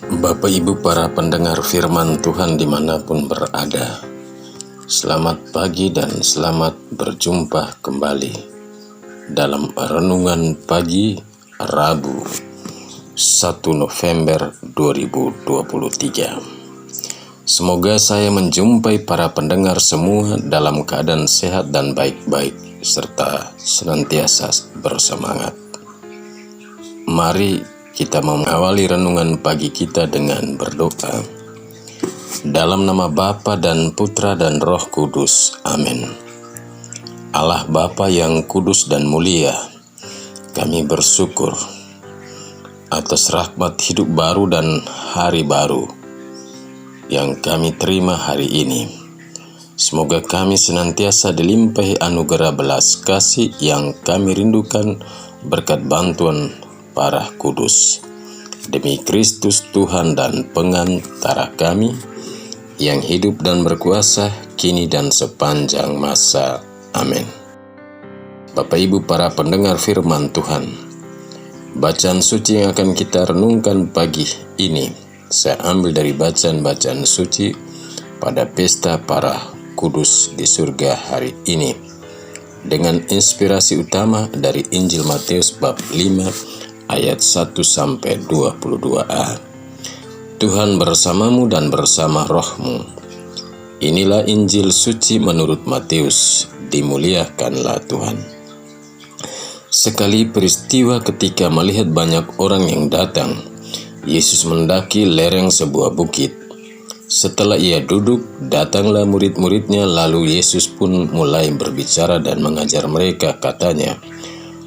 Bapak Ibu para pendengar firman Tuhan dimanapun berada, selamat pagi dan selamat berjumpa kembali dalam Renungan Pagi Rabu 1 November 2023. Semoga saya menjumpai para pendengar semua dalam keadaan sehat dan baik-baik serta senantiasa bersemangat. Mari kita mengawali renungan pagi kita dengan berdoa. Dalam nama Bapa dan Putra dan Roh Kudus. Amin. Allah Bapa yang kudus dan mulia, kami bersyukur atas rahmat hidup baru dan hari baru yang kami terima hari ini. Semoga kami senantiasa dilimpahi anugerah belas kasih yang kami rindukan berkat bantuan para kudus. Demi Kristus Tuhan dan pengantara kami, yang hidup dan berkuasa kini dan sepanjang masa. Amin. Bapak Ibu para pendengar firman Tuhan, bacaan suci yang akan kita renungkan pagi ini, saya ambil dari bacaan-bacaan suci pada pesta para kudus di surga hari ini, dengan inspirasi utama dari Injil Matius bab 5 ayat 1-22a. Tuhan bersamamu dan bersama rohmu. Inilah Injil suci menurut Matius. Dimuliakanlah Tuhan. Sekali peristiwa ketika melihat banyak orang yang datang, Yesus mendaki lereng sebuah bukit. Setelah ia duduk, datanglah murid-muridnya, lalu Yesus pun mulai berbicara dan mengajar mereka, katanya,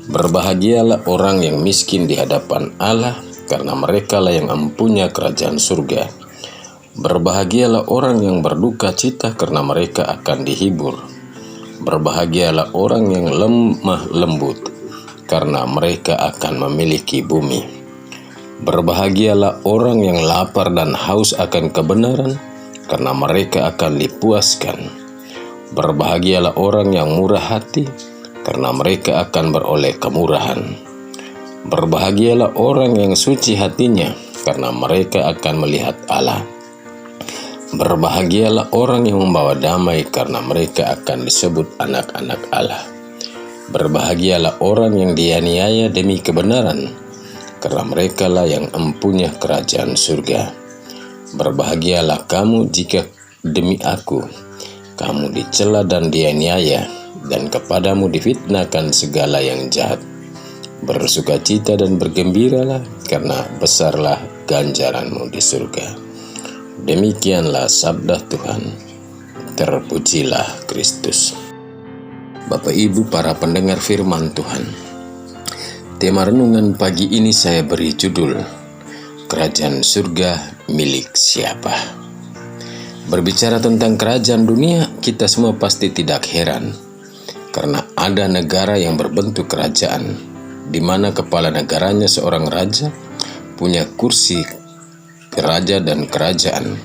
"Berbahagialah orang yang miskin di hadapan Allah, karena merekalah yang empunya kerajaan surga. Berbahagialah orang yang berduka cita, karena mereka akan dihibur. Berbahagialah orang yang lemah lembut, karena mereka akan memiliki bumi. Berbahagialah orang yang lapar dan haus akan kebenaran, karena mereka akan dipuaskan. Berbahagialah orang yang murah hati, karena mereka akan beroleh kemurahan. Berbahagialah orang yang suci hatinya, karena mereka akan melihat Allah. Berbahagialah orang yang membawa damai, karena mereka akan disebut anak-anak Allah. Berbahagialah orang yang dianiaya demi kebenaran, karena merekalah yang empunya kerajaan surga. Berbahagialah kamu jika demi aku kamu dicela dan dianiaya, dan kepadamu difitnahkan segala yang jahat. Bersukacita dan bergembiralah, karena besarlah ganjaranmu di surga." Demikianlah sabda Tuhan. Terpujilah Kristus. Bapak Ibu para pendengar firman Tuhan, tema renungan pagi ini saya beri judul, Kerajaan Surga Milik Siapa? Berbicara tentang kerajaan dunia, kita semua pasti tidak heran, karena ada negara yang berbentuk kerajaan, di mana kepala negaranya seorang raja, punya kursi raja dan kerajaan,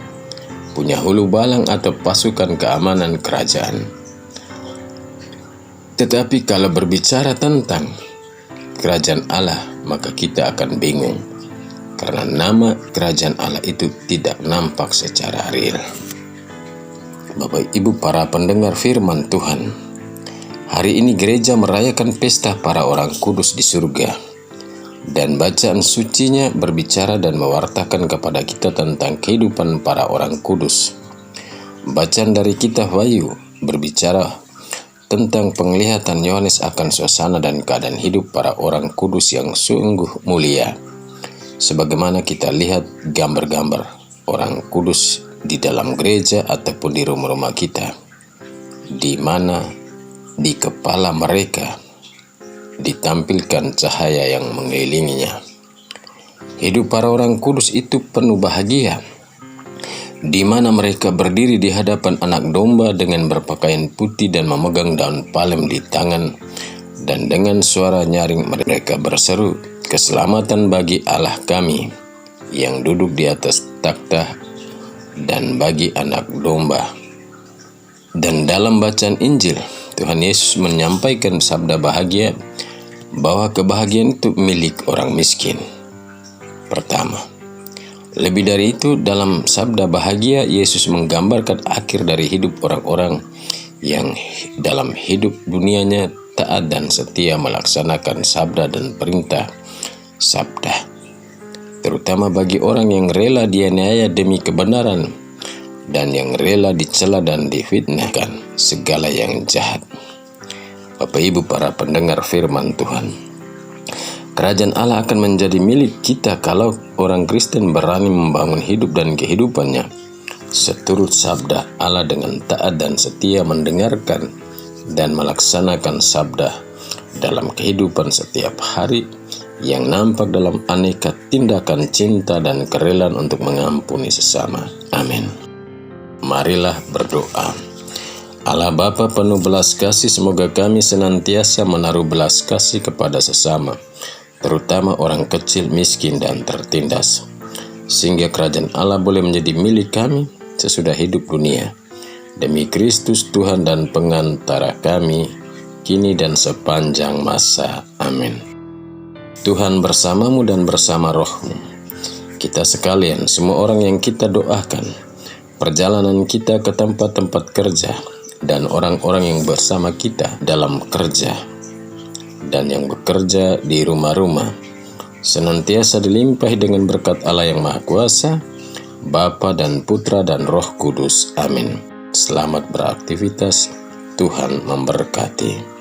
punya hulu balang atau pasukan keamanan kerajaan. Tetapi kalau berbicara tentang kerajaan Allah, maka kita akan bingung, karena nama kerajaan Allah itu tidak nampak secara real. Bapak Ibu para pendengar firman Tuhan, hari ini gereja merayakan pesta para orang kudus di surga, dan bacaan sucinya berbicara dan mewartakan kepada kita tentang kehidupan para orang kudus. Bacaan dari kitab Wahyu berbicara tentang penglihatan Yohanes akan suasana dan keadaan hidup para orang kudus yang sungguh mulia, sebagaimana kita lihat gambar-gambar orang kudus di dalam gereja ataupun di rumah-rumah kita, di mana di kepala mereka ditampilkan cahaya yang mengelilinginya. Hidup para orang kudus itu penuh bahagia, di mana mereka berdiri di hadapan anak domba dengan berpakaian putih dan memegang daun palem di tangan, dan dengan suara nyaring mereka berseru, "Keselamatan bagi Allah kami yang duduk di atas takhta dan bagi anak domba." Dan dalam bacaan Injil, Tuhan Yesus menyampaikan sabda bahagia bahwa kebahagiaan itu milik orang miskin. Pertama, Lebih dari itu, dalam sabda bahagia, Yesus menggambarkan akhir dari hidup orang-orang yang dalam hidup dunianya taat dan setia melaksanakan sabda dan perintah sabda. Terutama bagi orang yang rela dianiaya demi kebenaran dan yang rela dicela dan difitnahkan segala yang jahat. Bapak Ibu para pendengar firman Tuhan, Kerajaan Allah akan menjadi milik kita kalau orang Kristen berani membangun hidup dan kehidupannya seturut sabda Allah dengan taat dan setia mendengarkan dan melaksanakan sabda dalam kehidupan setiap hari yang nampak dalam aneka tindakan cinta dan kerelaan untuk mengampuni sesama. Amin. Marilah berdoa. Allah Bapa penuh belas kasih, semoga kami senantiasa menaruh belas kasih kepada sesama, terutama orang kecil, miskin, dan tertindas, sehingga kerajaan Allah boleh menjadi milik kami sesudah hidup dunia. Demi Kristus Tuhan dan pengantara kami, kini dan sepanjang masa. Amin. Tuhan bersamamu dan bersama rohmu. Kita sekalian, semua orang yang kita doakan, perjalanan kita ke tempat-tempat kerja, dan orang-orang yang bersama kita dalam kerja, dan yang bekerja di rumah-rumah, senantiasa dilimpahi dengan berkat Allah yang Maha Kuasa, Bapa dan Putra dan Roh Kudus. Amin. Selamat beraktivitas. Tuhan memberkati.